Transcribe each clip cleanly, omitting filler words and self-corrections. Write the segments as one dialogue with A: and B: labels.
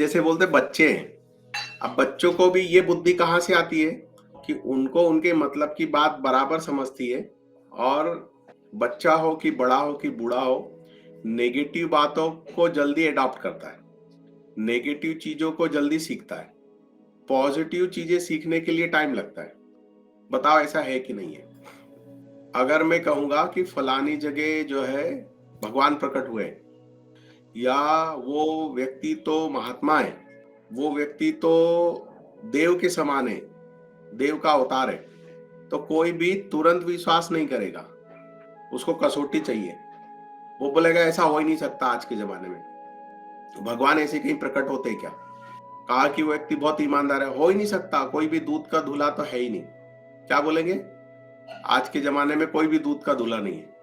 A: जैसे बोलते बच्चे हैं, अब बच्चों को भी ये बुद्धि कहाँ से आती है कि उनको उनके मतलब की बात बराबर समझती है। और बच्चा हो कि बड़ा हो कि बूढ़ा हो, नेगेटिव बातों को जल्दी अडॉप्ट करता है, नेगेटिव चीजों को जल्दी सीखता है, पॉजिटिव चीजें सीखने के लिए टाइम लगता है। बताओ ऐसा है कि नहीं है? अगर मैं कहूंगा कि फलानी जगह जो है भगवान प्रकट हुए, या वो व्यक्ति तो महात्मा है, वो व्यक्ति तो देव के समान है, देव का अवतार है, तो कोई भी तुरंत विश्वास नहीं करेगा, उसको कसौटी चाहिए। वो बोलेगा ऐसा हो ही नहीं सकता, आज के जमाने में भगवान ऐसे कहीं प्रकट होते क्या? कहा कि वो व्यक्ति बहुत ईमानदार है, हो ही नहीं सकता, कोई भी दूध का धुला तो है ही नहीं। क्या बोलेंगे? आज के जमाने में कोई भी दूध का धुला नहीं है,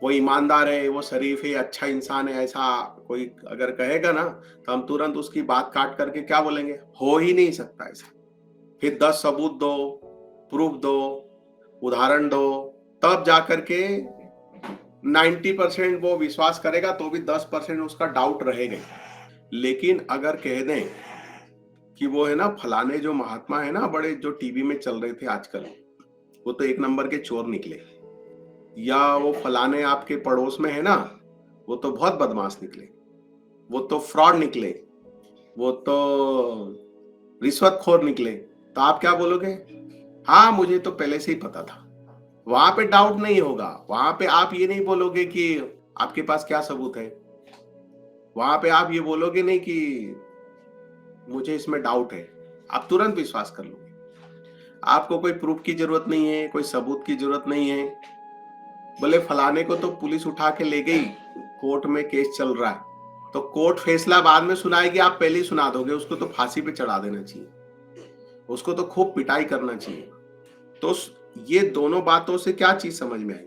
A: वो ईमानदार है, वो शरीफ है, अच्छा इंसान है, ऐसा कोई अगर कहेगा ना तो हम तुरंत उसकी बात काट करके क्या बोलेंगे? हो ही नहीं सकता ऐसा। फिर 10 सबूत दो, प्रूफ दो, उदाहरण दो, तब जाकर के 90% वो विश्वास करेगा, तो भी 10% उसका डाउट रहेगा। लेकिन अगर कह दें कि वो है ना फलाने जो महात्मा है ना, बड़े जो टीवी में चल रहे थे आजकल, वो तो एक नंबर के चोर निकले, या वो फलाने आपके पड़ोस में है ना, वो तो बहुत बदमाश निकले, वो तो फ्रॉड निकले, वो तो रिश्वतखोर निकले, तो आप क्या बोलोगे? हाँ, मुझे तो पहले से ही पता था। वहां पे डाउट नहीं होगा, वहां पे आप ये नहीं बोलोगे कि आपके पास क्या सबूत है, वहां पे आप ये बोलोगे नहीं कि मुझे इसमें डाउट है, आप तुरंत विश्वास कर लोगे। आपको कोई प्रूफ की जरूरत नहीं है, कोई सबूत की जरूरत नहीं है। बोले फलाने को तो पुलिस उठा के ले गई, कोर्ट में केस चल रहा है, तो कोर्ट फैसला बाद में सुनाएगी, आप पहले ही सुना दोगे, उसको तो फांसी पे चढ़ा देना चाहिए, उसको तो खूब पिटाई करना चाहिए। तो ये दोनों बातों से क्या चीज समझ में आई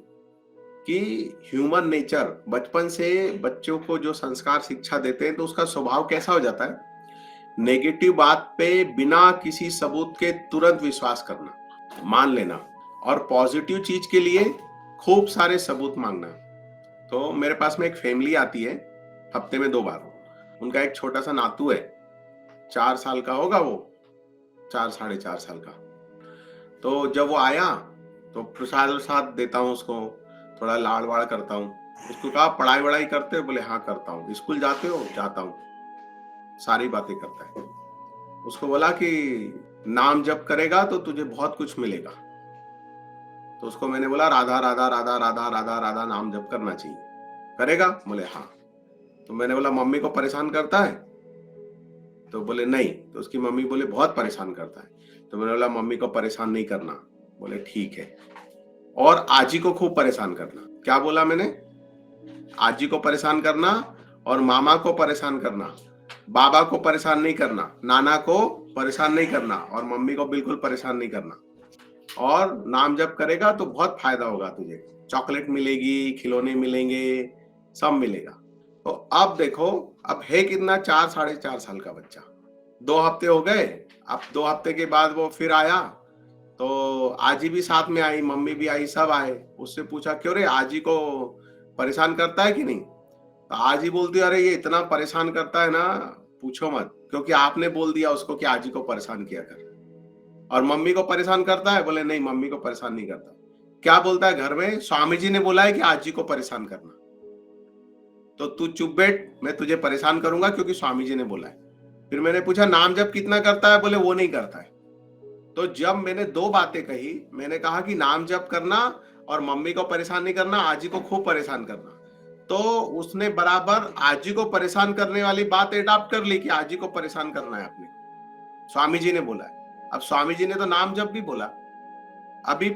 A: कि ह्यूमन नेचर, बचपन से बच्चों को जो संस्कार शिक्षा देते हैं तो उसका स्वभाव कैसा हो जाता है? नेगेटिव बात पे बिना किसी सबूत के तुरंत विश्वास करना, मान लेना, और पॉजिटिव चीज के लिए खूब सारे सबूत मांगना। तो मेरे पास में एक फैमिली आती है हफ्ते में 2 बार। उनका एक छोटा सा नातू है, 4 साल का होगा वो, 4 साढ़े 4 साल का। तो जब वो आया तो प्रसाद वसाद देता हूँ उसको, थोड़ा लाड़ वाड़ करता हूँ। उसको कहा पढ़ाई वढ़ाई करते हो? बोले हाँ करता हूँ। स्कूल जाते हो? जाता हूँ। सारी बातें करता है। उसको बोला कि नाम जप करेगा तो तुझे बहुत कुछ मिलेगा। तो उसको मैंने बोला राधा राधा राधा राधा राधा राधा नाम जप करना चाहिए, करेगा? बोले हाँ। तो मैंने बोला मम्मी को परेशान करता है? तो बोले नहीं। तो उसकी मम्मी बोले बहुत परेशान करता है। तो मैंने बोला मम्मी को परेशान नहीं करना। बोले ठीक है। और आजी को खूब परेशान करना। क्या बोला मैंने? आजी को परेशान करना और मामा को परेशान करना, बाबा को परेशान नहीं करना, नाना को परेशान नहीं करना, और मम्मी को बिल्कुल परेशान नहीं करना। और नाम जप करेगा तो बहुत फायदा होगा तुझे, चॉकलेट मिलेगी, खिलौने मिलेंगे, सब मिलेगा। तो अब देखो, अब है कितना, 4 साढ़े 4 साल का बच्चा। 2 हफ्ते हो गए। अब 2 हफ्ते के बाद वो फिर आया, तो आजी भी साथ में आई, मम्मी भी आई, सब आए। उससे पूछा क्यों रे, आजी को परेशान करता है कि नहीं? तो आजी बोलती है अरे ये इतना परेशान करता है ना, पूछो मत, क्योंकि आपने बोल दिया उसको कि आजी को परेशान किया कर। और मम्मी को परेशान करता है? बोले नहीं, मम्मी को परेशान नहीं करता। क्या बोलता है घर में? स्वामी जी ने बोला है कि आजी को परेशान करना, तो तू चुप बैठ, मैं तुझे परेशान करूंगा क्योंकि स्वामी जी ने बोला है। फिर मैंने पूछा नाम जप कितना करता है? बोले वो नहीं करता है। तो जब मैंने 2 बातें कही, मैंने कहा कि नाम जप करना और मम्मी को परेशान नहीं करना, आजी को खूब परेशान करना, तो उसने बराबर आजी को परेशान करने वाली बात एडॉप्ट कर ली कि आजी को परेशान करना है आपने, स्वामी जी ने बोला है। अब स्वामी जी ने तो नाम जप भी बोला। अभी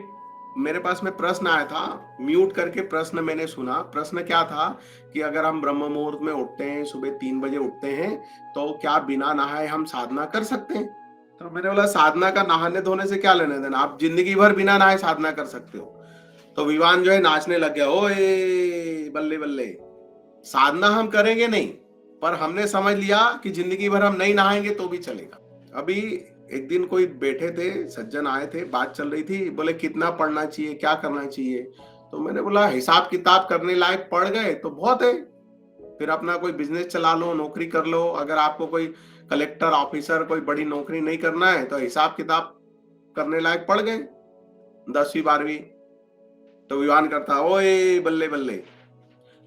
A: मेरे पास में प्रश्न आया था, म्यूट करके प्रश्न मैंने सुना। प्रश्न क्या था कि अगर हम ब्रह्म मुहूर्त में उठते हैं, सुबह 3 बजे उठते हैं, तो क्या बिना नहाए हम साधना कर सकते हैं? तो मैंने बोला साधना का नहाने धोने से क्या लेना देना, आप जिंदगी भर बिना नहाए साधना कर सकते हो। तो विवान जो है नाचने लग गया, ओए बल्ले बल्ले। साधना हम करेंगे नहीं, पर हमने समझ लिया कि जिंदगी भर हम नहीं नहाएंगे तो भी चलेगा। अभी एक दिन कोई बैठे थे, सज्जन आए थे, बात चल रही थी, बोले कितना पढ़ना चाहिए, क्या करना चाहिए? तो मैंने बोला हिसाब किताब करने लायक पढ़ गए तो बहुत है, फिर अपना कोई बिजनेस चला लो, नौकरी कर लो। अगर आपको कोई कलेक्टर ऑफिसर कोई बड़ी नौकरी नहीं करना है तो हिसाब किताब करने लायक पड़ गए 10वीं 12वीं। तो विवान करता, ओए बल्ले बल्ले।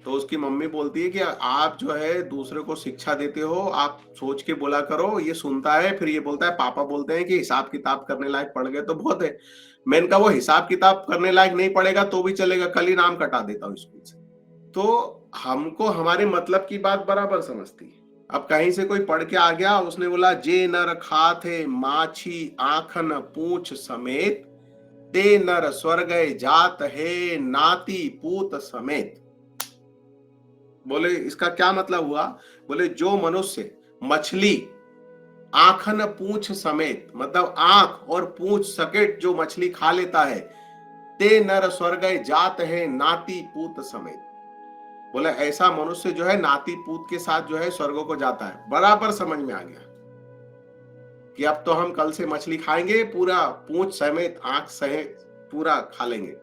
A: तो उसकी मम्मी बोलती है कि आप जो है दूसरे को शिक्षा देते हो, आप सोच के बोला करो। ये सुनता है, फिर ये बोलता है, पापा बोलते हैं कि हिसाब किताब करने लायक पड़ गए तो बहुत है। मैंने कहा वो हिसाब किताब करने लायक नहीं पड़ेगा तो भी चलेगा, कल ही नाम कटा देता हूँ स्कूल से। तो हमको हमारे मतलब की बात बराबर समझती है। अब कहीं से कोई पढ़ के आ गया, उसने बोला जे नर खाथे माछी आखन पूछ समेत, ते नर स्वर्ग जात है नाती पूत समेत। बोले इसका क्या मतलब हुआ? बोले जो मनुष्य मछली आखन पूछ समेत, मतलब आंख और पूछ सकेट जो मछली खा लेता है, ते नर स्वर्ग जात है नाती पूत समेत। बोले ऐसा मनुष्य जो है नाती पूत के साथ जो है स्वर्गों को जाता है। बराबर समझ में आ गया कि अब तो हम कल से मछली खाएंगे, पूरा पूंछ समेत आंख सहित पूरा खा लेंगे,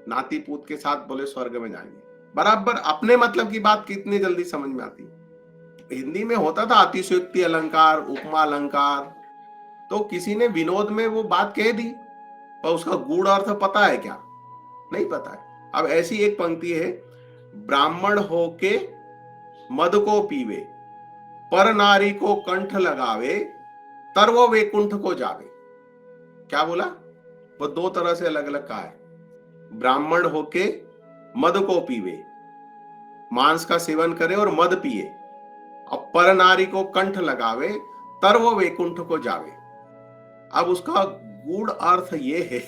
A: नाती पूत के साथ बोले स्वर्ग में जाएंगे। बराबर अपने मतलब की बात कितनी जल्दी समझ में आती। हिंदी में होता था अतिशयोक्ति अलंकार, उपमा अलंकार, तो किसी ने विनोद में वो बात कह दी और उसका गूढ़ अर्थ पता है क्या? नहीं पता है। अब ऐसी एक पंक्ति है, ब्राह्मण होके मद को पीवे, पर नारी को कंठ लगावे, तर वो वैकुंठ को जावे। क्या बोला? वो दो तरह से अलग अलग कहा है। ब्राह्मण होके मद को पीवे, मांस का सेवन करे और मद पिए, अब पर नारी को कंठ लगावे, तर वो वैकुंठ को जावे। अब उसका गूढ़ अर्थ ये है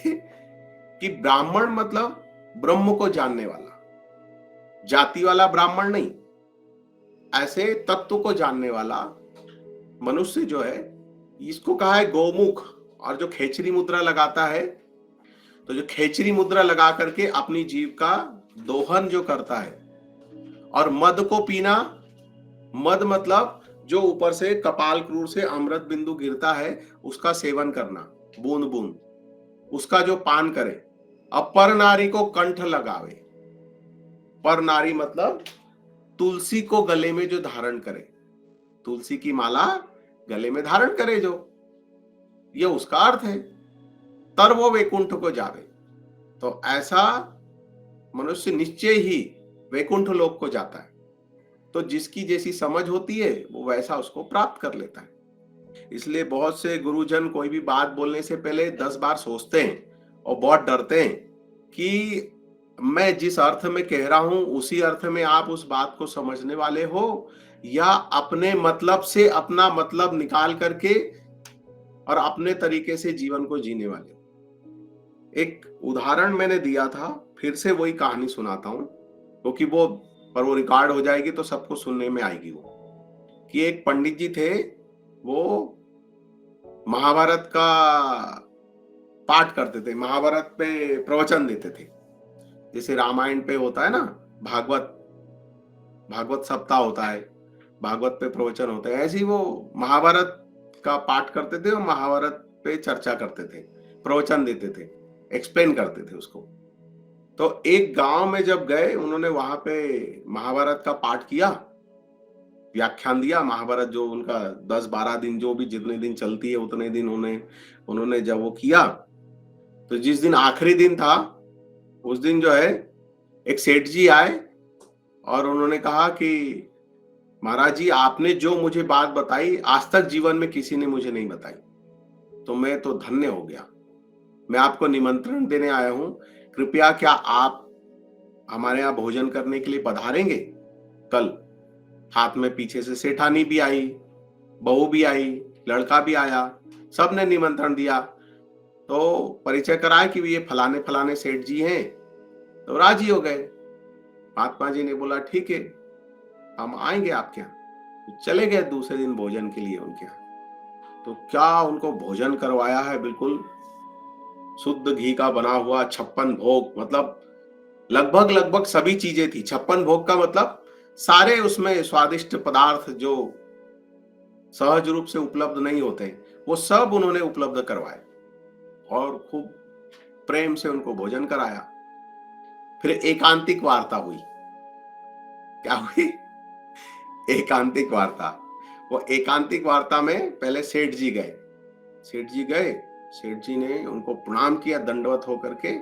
A: कि ब्राह्मण मतलब ब्रह्म को जानने वाला, जाति वाला ब्राह्मण नहीं, ऐसे तत्व को जानने वाला मनुष्य जो है, इसको कहा है गौमुख। और जो खेचरी मुद्रा लगाता है, तो जो खेचरी मुद्रा लगा करके अपनी जीव का दोहन जो करता है, और मद को पीना, मद मतलब जो ऊपर से कपाल क्रूर से अमृत बिंदु गिरता है उसका सेवन करना, बूंद बूंद उसका जो पान करे। अब पर नारी को कंठ लगावे, पर नारी मतलब तुलसी को गले में जो धारण करे, तुलसी की माला गले में धारण करे जो, ये उसका अर्थ है। तर वो वैकुंठ को जावे, तो ऐसा मनुष्य निश्चय ही वैकुंठ लोक को जाता है। तो जिसकी जैसी समझ होती है वो वैसा उसको प्राप्त कर लेता है। इसलिए बहुत से गुरुजन कोई भी बात बोलने से पहले 10 बार सोचते हैं और बहुत डरते हैं कि मैं जिस अर्थ में कह रहा हूं उसी अर्थ में आप उस बात को समझने वाले हो, या अपने मतलब से अपना मतलब निकाल करके और अपने तरीके से जीवन को जीने वाले हो। एक उदाहरण मैंने दिया था, फिर से वही कहानी सुनाता हूं, क्योंकि वो रिकॉर्ड हो जाएगी तो सबको सुनने में आएगी। वो कि एक पंडित जी थे, वो महाभारत का पाठ करते थे, महाभारत पे प्रवचन देते थे। जैसे रामायण पे होता है ना, भागवत सप्ताह होता है, भागवत पे प्रवचन होते हैं, ऐसे ही वो महाभारत का पाठ करते थे और महाभारत पे चर्चा करते थे, प्रवचन देते थे, एक्सप्लेन करते थे उसको। तो एक गांव में जब गए, उन्होंने वहां पे महाभारत का पाठ किया, व्याख्यान दिया। महाभारत जो उनका 10-12 दिन, जो भी जितने दिन चलती है उतने दिन उन्होंने जब वो किया, तो जिस दिन आखिरी दिन था उस दिन जो है एक सेठ जी आए और उन्होंने कहा कि महाराज जी, आपने जो मुझे बात बताई आज तक जीवन में किसी ने मुझे नहीं बताई, तो मैं तो धन्य हो गया। मैं आपको निमंत्रण देने आया हूं, कृपया क्या आप हमारे यहाँ भोजन करने के लिए पधारेंगे कल? हाथ में पीछे से सेठानी भी आई, बहू भी आई, लड़का भी आया, सबने निमंत्रण दिया। तो परिचय कराया कि ये फलाने फलाने सेठ जी हैं, तो राजी हो गए। महात्मा जी ने बोला ठीक है, हम आएंगे आपके यहाँ। तो चले गए दूसरे दिन भोजन के लिए उनके यहाँ। तो क्या उनको भोजन करवाया है, बिल्कुल शुद्ध घी का बना हुआ 56 भोग, मतलब लगभग सभी चीजें थी। 56 भोग का मतलब सारे उसमें स्वादिष्ट पदार्थ जो सहज रूप से उपलब्ध नहीं होते, वो सब उन्होंने उपलब्ध करवाए और खूब प्रेम से उनको भोजन कराया। फिर एकांतिक वार्ता हुई। क्या हुई? एकांतिक वार्ता। वो एकांतिक वार्ता में पहले सेठ जी गए। सेठ जी गए, सेठ जी ने उनको प्रणाम किया दंडवत होकर के,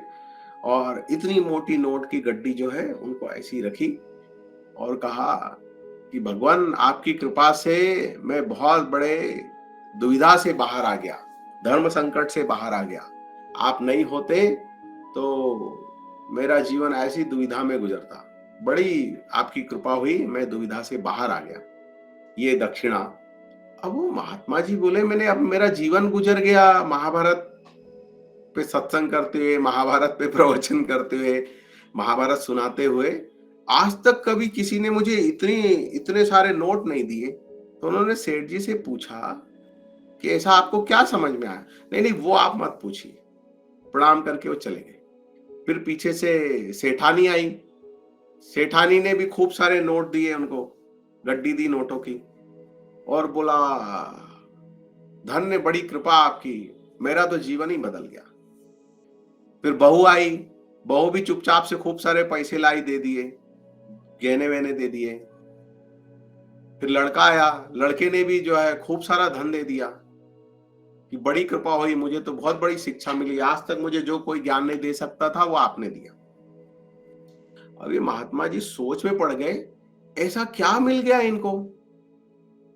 A: और इतनी मोटी नोट की गड्डी जो है उनको ऐसी रखी और कहा कि भगवान आपकी कृपा से मैं बहुत बड़े दुविधा से बाहर आ गया, धर्म संकट से बाहर आ गया। आप नहीं होते तो मेरा जीवन ऐसी दुविधा में गुजरता। बड़ी आपकी कृपा हुई, मैं दुविधा से बाहर आ गया। ये दक्षिणा। अब वो महात्मा जी बोले, मैंने अब मेरा जीवन गुजर गया महाभारत पे सत्संग करते हुए, महाभारत पे प्रवचन करते हुए, महाभारत सुनाते हुए, आज तक कभी किसी ने मुझे इतने सारे नोट नहीं दिए। तो उन्होंने सेठ जी से पूछा कि ऐसा आपको क्या समझ में आया? नहीं नहीं, वो आप मत पूछिए। प्रणाम करके वो चले गए। फिर पीछे से सेठानी आई। सेठानी ने भी खूब सारे नोट दिए उनको, गड्डी दी नोटों की, और बोला धन्य, बड़ी कृपा आपकी, मेरा तो जीवन ही बदल गया। फिर बहू आई। बहू भी चुपचाप से खूब सारे पैसे लाई, दे दिए, गहने वहने दे दिए। फिर लड़का आया। लड़के ने भी जो है खूब सारा धन दे दिया कि बड़ी कृपा हुई, मुझे तो बहुत बड़ी शिक्षा मिली, आज तक मुझे जो कोई ज्ञान नहीं दे सकता था वो आपने दिया। अब ये महात्मा जी सोच में पड़ गए, ऐसा क्या मिल गया इनको?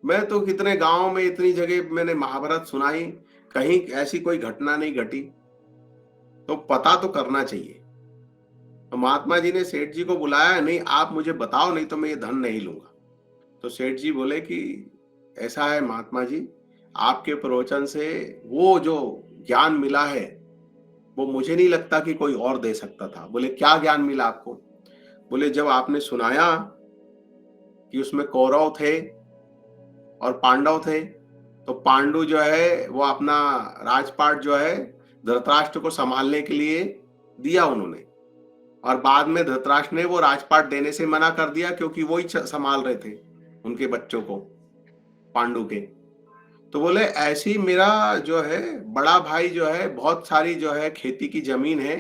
A: मैं तो कितने गांव में, इतनी जगह मैंने महाभारत सुनाई, कहीं ऐसी कोई घटना नहीं घटी, तो पता तो करना चाहिए। तो महात्मा जी ने सेठ जी को बुलाया, नहीं आप मुझे बताओ, नहीं तो मैं ये धन नहीं लूंगा। तो सेठ जी बोले कि ऐसा है महात्मा जी, आपके प्रवचन से वो जो ज्ञान मिला है वो मुझे नहीं लगता कि कोई और दे सकता था। बोले क्या ज्ञान मिला आपको? बोले जब आपने सुनाया कि उसमें कौरव थे और पांडव थे, तो पांडु जो है वो अपना राजपाट जो है धृतराष्ट्र को संभालने के लिए दिया उन्होंने, और बाद में धृतराष्ट्र ने वो राजपाट देने से मना कर दिया क्योंकि वो ही संभाल रहे थे उनके बच्चों को, पांडु के। तो बोले ऐसी मेरा जो है बड़ा भाई जो है, बहुत सारी जो है खेती की जमीन है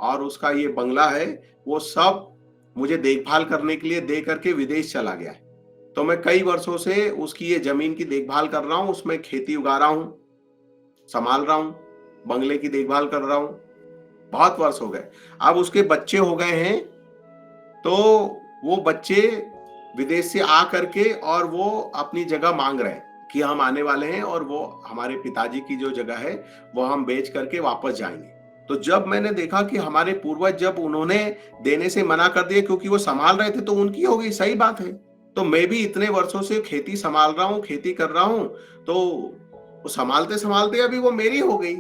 A: और उसका ये बंगला है, वो सब मुझे देखभाल करने के लिए दे करके विदेश चला गया है। तो मैं कई वर्षों से उसकी ये जमीन की देखभाल कर रहा हूं, उसमें खेती उगा रहा हूं, संभाल रहा हूं, बंगले की देखभाल कर रहा हूं, बहुत वर्ष हो गए। अब उसके बच्चे हो गए हैं, तो वो बच्चे विदेश से आ करके और वो अपनी जगह मांग रहे हैं कि हम आने वाले हैं और वो हमारे पिताजी की जो जगह है वो हम बेच करके वापस जाएंगे। तो जब मैंने देखा कि हमारे पूर्वज जब उन्होंने देने से मना कर दिया क्योंकि वो संभाल रहे थे, तो उनकी हो गई, सही बात है। तो मैं भी इतने वर्षों से खेती संभाल रहा हूँ, खेती कर रहा हूँ, तो वो संभालते संभालते अभी वो मेरी हो गई।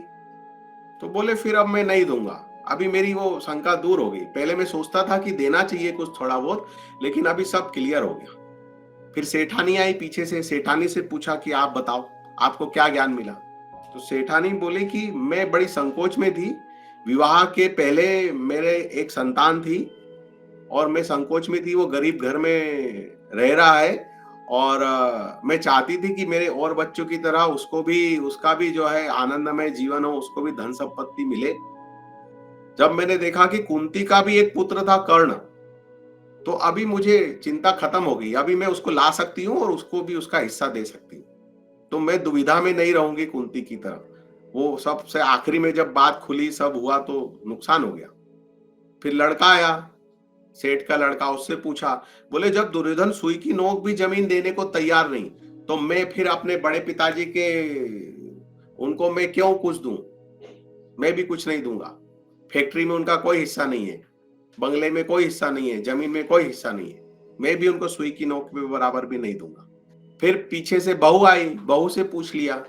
A: तो बोले फिर अब मैं नहीं दूंगा। अभी मेरी वो शंका दूर हो गई। पहले मैं सोचता था कि देना चाहिए कुछ थोड़ा बहुत, लेकिन अभी सब क्लियर हो गया। फिर सेठानी आई पीछे से। सेठानी से पूछा कि आप बताओ, आपको क्या ज्ञान मिला? तो सेठानी बोले कि मैं बड़ी संकोच में थी, विवाह के पहले मेरे एक संतान थी और मैं संकोच में थी, वो गरीब घर में रह रहा है, और मैं चाहती थी कि मेरे और बच्चों की तरह उसको भी, उसका भी जो है आनंदमय जीवन हो, उसको भी धन संपत्ति मिले। जब मैंने देखा कि कुंती का भी एक पुत्र था कर्ण, तो अभी मुझे चिंता खत्म हो गई। अभी मैं उसको ला सकती हूँ और उसको भी उसका हिस्सा दे सकती हूँ, तो मैं दुविधा में नहीं रहूंगी कुंती की तरह। वो सबसे आखिरी में जब बात खुली, सब हुआ, तो नुकसान हो गया। फिर लड़का आया, सेठ का लड़का, उससे पूछा। बोले जब दुर्योधन सुई की नोक भी जमीन देने को तैयार नहीं, तो मैं फिर अपने बड़े पिताजी के, उनको मैं क्यों कुछ दूं? मैं भी कुछ नहीं दूंगा। फैक्ट्री में उनका कोई हिस्सा नहीं है, बंगले में कोई हिस्सा नहीं है, जमीन में कोई हिस्सा नहीं है, मैं भी उनको सुई की नोक पे बराबर भी नहीं दूंगा। फिर पीछे से बहू आई, बहू से पूछ लिया।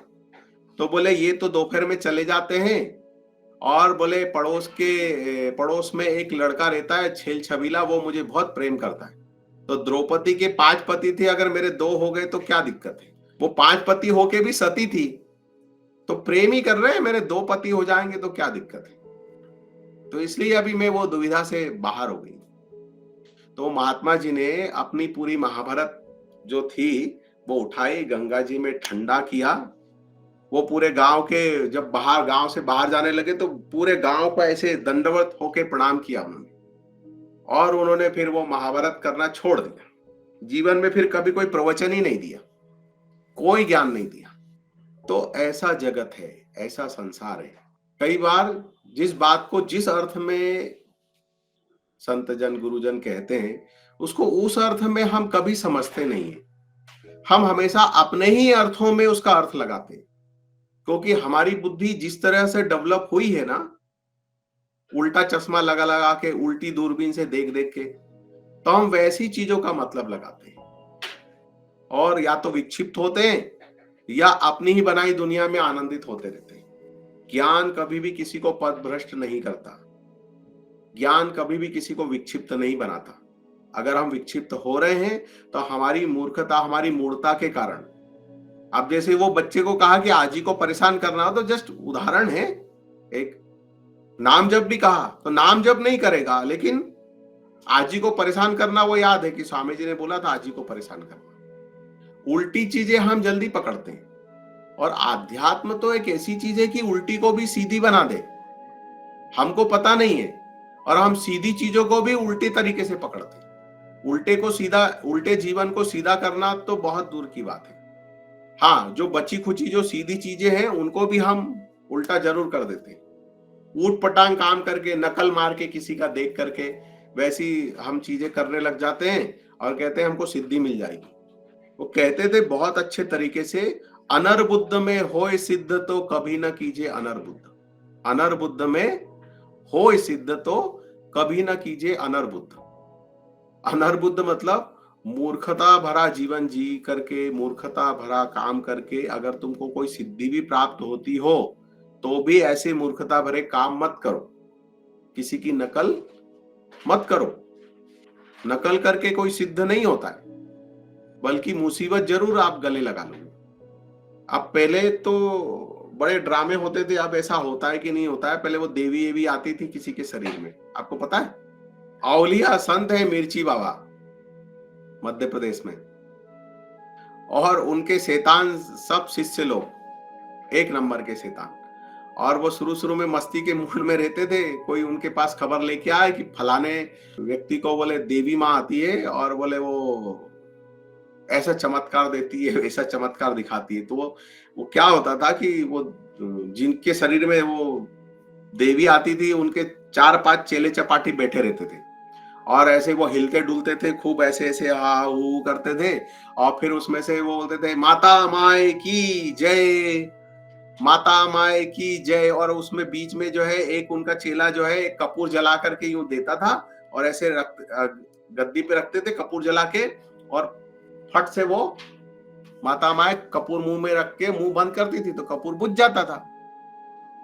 A: तो बोले ये तो दोपहर में चले जाते हैं, और बोले पड़ोस में एक लड़का रहता है छेल छबीला, वो मुझे बहुत प्रेम करता है। तो द्रौपदी के 5 पति थे, अगर मेरे 2 हो गए तो क्या दिक्कत है? वो 5 पति होके भी सती थी, तो प्रेम ही कर रहे हैं, मेरे 2 पति हो जाएंगे तो क्या दिक्कत है? तो इसलिए अभी मैं वो दुविधा से बाहर हो गई। तो महात्मा जी ने अपनी पूरी महाभारत जो थी वो उठाई, गंगा जी में ठंडा किया। वो पूरे गांव के, जब गांव से बाहर जाने लगे तो पूरे गांव को ऐसे दंडवत होके प्रणाम किया उन्होंने, और उन्होंने फिर वो महाभारत करना छोड़ दिया। जीवन में फिर कभी कोई प्रवचन ही नहीं दिया। कोई ज्ञान नहीं दिया। तो ऐसा जगत है, ऐसा संसार है। कई बार जिस बात को जिस अर्थ में संत जन गुरुजन कहते हैं, उसको उस अर्थ में हम कभी समझते नहीं है। हम हमेशा अपने ही अर्थों में उसका अर्थ लगाते हैं, क्योंकि हमारी बुद्धि जिस तरह से डेवलप हुई है ना, उल्टा चश्मा लगा लगा के, उल्टी दूरबीन से देख देख के, तो हम वैसी चीजों का मतलब लगाते हैं और या तो विक्षिप्त होते हैं या अपनी ही बनाई दुनिया में आनंदित होते रहते हैं। ज्ञान कभी भी किसी को पथभ्रष्ट नहीं करता, ज्ञान कभी भी किसी को विक्षिप्त नहीं बनाता। अगर हम विक्षिप्त हो रहे हैं तो हमारी मूर्खता, हमारी मूर्खता के कारण। अब जैसे वो बच्चे को कहा कि आजी को परेशान करना हो, तो जस्ट उदाहरण है, एक नाम जप भी कहा तो नाम जप नहीं करेगा, लेकिन आजी को परेशान करना वो याद है कि स्वामी जी ने बोला था आजी को परेशान करना। उल्टी चीजें हम जल्दी पकड़ते हैं, और आध्यात्म तो एक ऐसी चीज है कि उल्टी को भी सीधी बना दे। हमको पता नहीं है और हम सीधी चीजों को भी उल्टे तरीके से पकड़ते हैं। उल्टे को सीधा, उल्टे जीवन को सीधा करना तो बहुत दूर की बात है। हाँ, जो बची खुची जो सीधी चीजें हैं उनको भी हम उल्टा जरूर कर देते हैं। ऊट पटांग काम करके, नकल मार के, किसी का देख करके वैसी हम चीजें करने लग जाते हैं और कहते हैं हमको सिद्धि मिल जाएगी। वो कहते थे बहुत अच्छे तरीके से, अनर्बुद्ध में होय सिद्ध तो कभी न कीजिए अनर्बुद्ध। अनर्बुद्ध में होय सिद्ध तो कभी न कीजिए अनर्बुद्ध। अनर्बुद्ध मतलब मूर्खता भरा जीवन जी करके, मूर्खता भरा काम करके अगर तुमको कोई सिद्धि भी प्राप्त होती हो, तो भी ऐसे मूर्खता भरे काम मत करो। किसी की नकल मत करो। नकल करके कोई सिद्ध नहीं होता है, बल्कि मुसीबत जरूर आप गले लगा लोगे। अब पहले तो बड़े ड्रामे होते थे, अब ऐसा होता है कि नहीं होता है? पहले वो देवी एवी आती थी किसी के शरीर में, आपको पता है? औलिया संत है मिर्ची बाबा, मध्य प्रदेश में, और उनके शैतान सब शिष्य लोग एक नंबर के शैतान। और वो शुरू शुरू में मस्ती के मूड में रहते थे। कोई उनके पास खबर लेके आए कि फलाने व्यक्ति को बोले देवी माँ आती है और बोले वो ऐसा चमत्कार देती है, ऐसा चमत्कार दिखाती है। तो वो क्या होता था कि वो जिनके शरीर में वो देवी आती थी, उनके 4-5 चेले चपाटी बैठे रहते थे और ऐसे वो हिलते डुलते थे खूब, ऐसे ऐसे आ ऊ करते थे। और फिर उसमें से वो बोलते थे माता माए की जय, माता माए की जय। और उसमें बीच में जो है एक उनका चेला जो है एक कपूर जला करके यूं देता था और ऐसे गद्दी पे रखते थे कपूर जला के, और फट से वो माता माए कपूर मुंह में रख के मुंह बंद करती थी तो कपूर बुझ जाता था।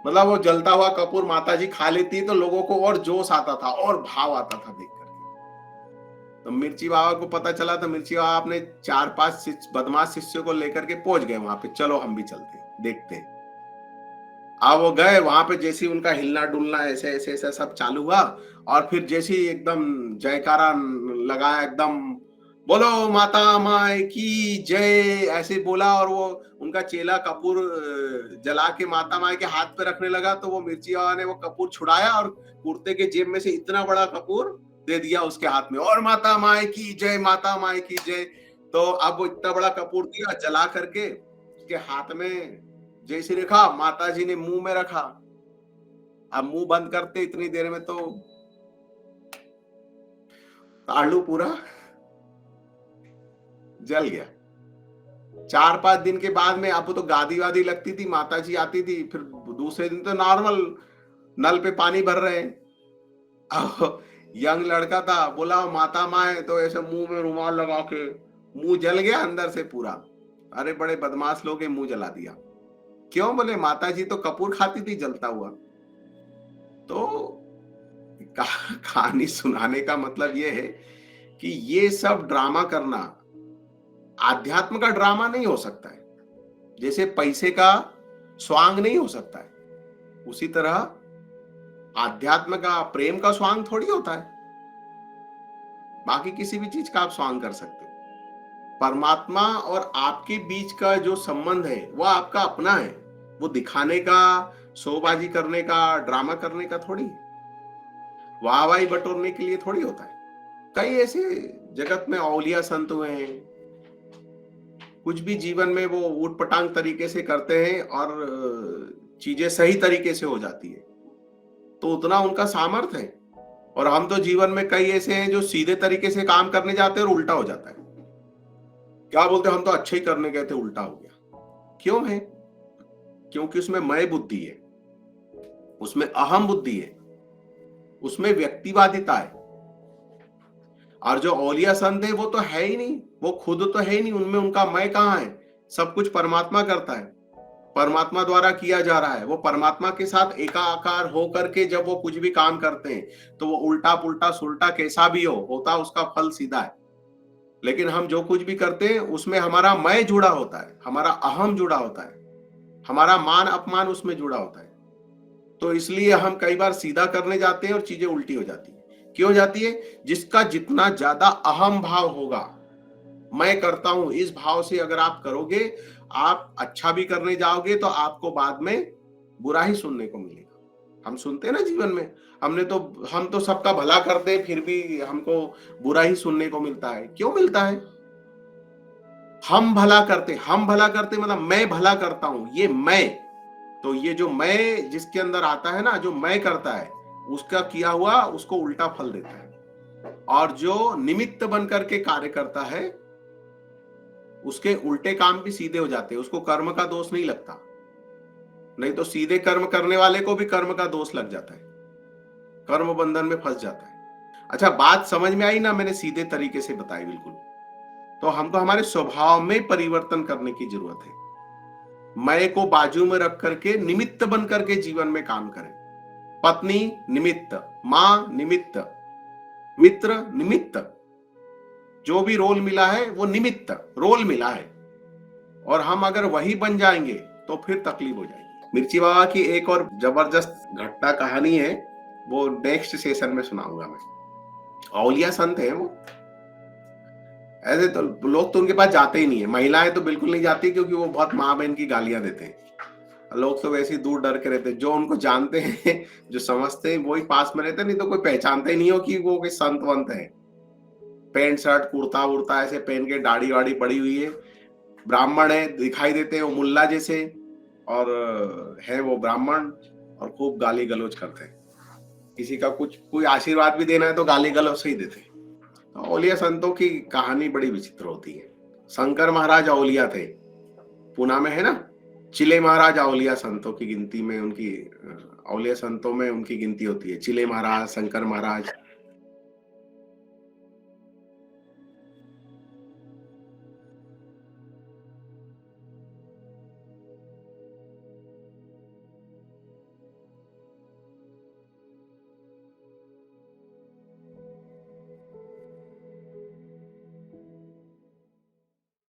A: मतलब वो जलता हुआ कपूर माता जी खा लेती तो लोगों को और जोश आता था और भाव आता था देख करके। तो मिर्ची बाबा को पता चला तो मिर्ची बाबा अपने 4-5 बदमाश शिष्यों को लेकर के पहुंच गए वहां पे, चलो हम भी चलते हैं देखते हैं। अब वो गए वहां पे, जैसे उनका हिलना डुलना ऐसे ऐसे ऐसे सब चालू हुआ और फिर जैसे एकदम जयकारा लगाया, एकदम बोलो माता माए की जय ऐसे बोला, और वो उनका चेला कपूर जला के माता माए के हाथ पे रखने लगा। तो वो मिर्ची बाबा ने वो कपूर छुड़ाया और कुर्ते के जेब में से इतना बड़ा कपूर दे दिया उसके हाथ में, और माता माए की जय, माता माए की जय। तो अब वो इतना बड़ा कपूर दिया जला करके उसके हाथ में जैसे रखा, माता जी ने मुंह में रखा। अब मुंह बंद करते इतनी देर में तो तालू पूरा जल गया। 4-5 दिन के बाद में अब तो गादी वादी लगती थी, माता जी आती थी, फिर दूसरे दिन तो नॉर्मल नल पे पानी भर रहे हैं। अब यंग लड़का था, बोला माता माए, तो ऐसे मुंह में रुमाल लगा के मुंह जल गया अंदर से पूरा। अरे बड़े बदमाश लोग हैं, मुंह जला दिया। क्यों? बोले माता जी तो कपूर खाती थी जलता हुआ। तो कहानी सुनाने का मतलब ये है कि ये सब ड्रामा करना आध्यात्म का ड्रामा नहीं हो सकता है। जैसे पैसे का स्वांग नहीं हो सकता है, उसी तरह आध्यात्म का, प्रेम का स्वांग थोड़ी होता है। बाकी किसी भी चीज का आप स्वांग कर सकते हो। परमात्मा और आपके बीच का जो संबंध है वो आपका अपना है। वो दिखाने का, शोबाजी करने का, ड्रामा करने का थोड़ी है। वाहवाही बटोरने के लिए थोड़ी होता है। कई ऐसे जगत में औलिया संत हुए हैं, कुछ भी जीवन में वो ऊट-पटांग तरीके से करते हैं और चीजें सही तरीके से हो जाती है, तो उतना उनका सामर्थ्य है। और हम तो जीवन में कई ऐसे हैं जो सीधे तरीके से काम करने जाते हैं और उल्टा हो जाता है। क्या बोलते हैं, हम तो अच्छे ही करने गए थे, उल्टा हो गया। क्यों है? क्योंकि उसमें मैं बुद्धि है, उसमें अहम बुद्धि है, उसमें व्यक्तिवादिता है। और जो औलिया संत है वो तो है ही नहीं, वो खुद तो है ही नहीं, उनमें उनका मैं कहाँ है? सब कुछ परमात्मा करता है, परमात्मा द्वारा किया जा रहा है। वो परमात्मा के साथ एकाकार हो करके जब वो कुछ भी काम करते हैं तो वो उल्टा पुल्टा सुल्टा कैसा भी होता, उसका फल सीधा है। लेकिन हम जो कुछ भी करते हैं उसमें हमारा मैं जुड़ा होता है, हमारा अहम जुड़ा होता है, हमारा मान अपमान उसमें जुड़ा होता है। तो इसलिए हम कई बार सीधा करने जाते हैं और चीजें उल्टी हो जाती है। क्यों जाती है? जिसका जितना ज्यादा अहम भाव होगा, मैं करता हूं इस भाव से अगर आप करोगे, आप अच्छा भी करने जाओगे तो आपको बाद में बुरा ही सुनने को मिलेगा। हम सुनते हैं ना जीवन में, हम तो सबका भला करते हैं, फिर भी हमको बुरा ही सुनने को मिलता है। क्यों मिलता है? हम भला करते मतलब मैं भला करता हूं, ये मैं। तो ये जो मैं जिसके अंदर आता है ना, जो मैं करता है, उसका किया हुआ उसको उल्टा फल देता है। और जो निमित्त बन करके कार्य करता है, उसके उल्टे काम भी सीधे हो जाते हैं, उसको कर्म का दोष नहीं लगता। नहीं तो सीधे कर्म करने वाले को भी कर्म का दोष लग जाता है, कर्म बंधन में फंस जाता है। अच्छा, बात समझ में आई ना? मैंने सीधे तरीके से बताई बिल्कुल। तो हमको हमारे स्वभाव में परिवर्तन करने की जरूरत है। मैं को बाजू में रख करके निमित्त बन करके जीवन में काम करें। पत्नी निमित्त, मां निमित्त, मित्र निमित्त, जो भी रोल मिला है वो निमित्त रोल मिला है। और हम अगर वही बन जाएंगे तो फिर तकलीफ हो जाएगी। मिर्ची बाबा की एक और जबरदस्त घटना कहानी है, वो नेक्स्ट सेशन में सुनाऊंगा मैं। औलिया संत है वो। ऐसे तो लोग तो उनके पास जाते ही नहीं है, महिलाएं तो बिल्कुल नहीं जाती, क्योंकि वो बहुत माँ बहन की गालियां देते हैं। लोग तो वैसे ही दूर डर के रहते हैं। जो उनको जानते हैं, जो समझते हैं, वही पास में रहते हैं, नहीं तो कोई पहचानता ही नहीं हो कि वो कोई संत वंत है। पैंट शर्ट कुर्ता वुर्ता ऐसे पहन के, दाढ़ी वाड़ी पड़ी हुई है, ब्राह्मण है, दिखाई देते हैं वो मुल्ला जैसे, और है वो ब्राह्मण, और खूब गाली गलौज करते हैं। किसी का कुछ कोई आशीर्वाद भी देना है तो गाली गलौज से ही देते हैं। तो औलिया संतों की कहानी बड़ी विचित्र होती है। शंकर महाराज औलिया थे, पूना में है ना। चिले महाराज औलिया संतों की गिनती में, उनकी औलिया संतों में उनकी गिनती होती है। चिले महाराज, शंकर महाराज,